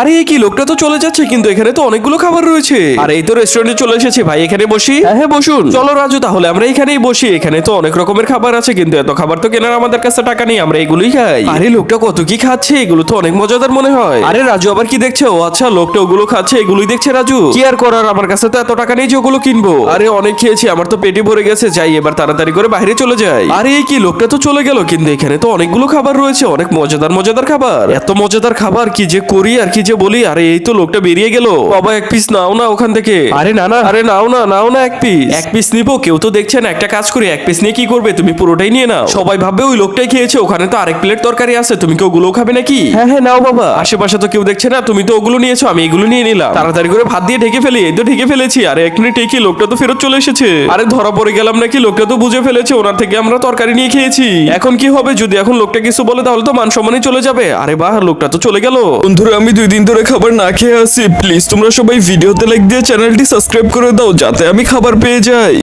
আরে কি লোকটা তো চলে যাচ্ছে, কিন্তু এখানে তো অনেকগুলো খাবার রয়েছে। আর এই তো রেস্টুরেন্টে চলে এসেছি ভাই, এখানে বসি। হ্যাঁ হ্যাঁ বসুন। চলো রাজু তাহলে আমরা এখানেই বসি, এখানে তো অনেক রকমের খাবার আছে, কিন্তু এত খাবার তো কেনার আমাদের কাছে টাকা নেই, আমরা এগুলোই খাই। আরে লোকটা কত কি খাচ্ছে, এগুলো তো অনেক মজাদার মনে হয়। আরে রাজু আবার কি দেখছে? ও আচ্ছা, লোকটা ওগুলো খাচ্ছে, এগুলোই দেখছে রাজু। কি আর করার, আমার কাছে তো এত টাকা নেই যে ওগুলো কিনবো। আরে অনেক খেয়েছি, আমার তো পেটে ভরে গেছে, যাই এবার তাড়াতাড়ি করে বাইরে চলে যাই। আরে এই কি লোকটা তো চলে গেল, কিন্তু এখানে তো অনেকগুলো খাবার রয়েছে, অনেক মজাদার মজাদার খাবার। এত মজাদার খাবার কি যে করি আর কি যে বলি। আরে এই তো লোকটা বেরিয়ে গেল। বাবা এক পিস নাও না ওখান থেকে। আরে না না, আরে নাও না এক পিস নিবো, কেউ তো দেখছে না। একটা কাজ করি, এক পিস নিয়ে কি করবে, তুমি পুরোটাই নিয়ে নাও। সবাই ভাববে ওই লোকটাই খেয়েছে, ওখানে তো আরেক প্লেট তরকারি আছে, তুমি কি ওগুলো খাবে নাকি? হ্যাঁ হ্যাঁ নাও বাবা, আশেপাশে তো কেউ দেখছে না, তুমি তো ওগুলো নিয়েছো, আমি এগুলো নিয়ে নিলাম। তাড়াতাড়ি করে ভাত দিয়ে ঢেকে ফেলি। এই তো ঢেকে ফেলেছি। আরে এক মিনিট, কি লোকটা তো ফেরত চলে এসেছে। আরে ধরা পড়ে গেলাম নাকি? লোকটা তো বুঝে ফেলেছে ওনার থেকে আমরা তরকারি নিয়ে খেয়েছি। এখন কি হবে, যদি এখন লোকটা কিছু বলে তাহলে তো মান সম্মানই চলে যাবে। আরে বাহ, লোকটা তো চলে গেল। বন্ধুরা আমি 2 দিন ধরে খাবার না খেয়ে আছি, প্লিজ তোমরা সবাই ভিডিওতে লাইক দিয়ে চ্যানেলটি সাবস্ক্রাইব করে দাও যাতে আমি খাবার পেয়ে যাই।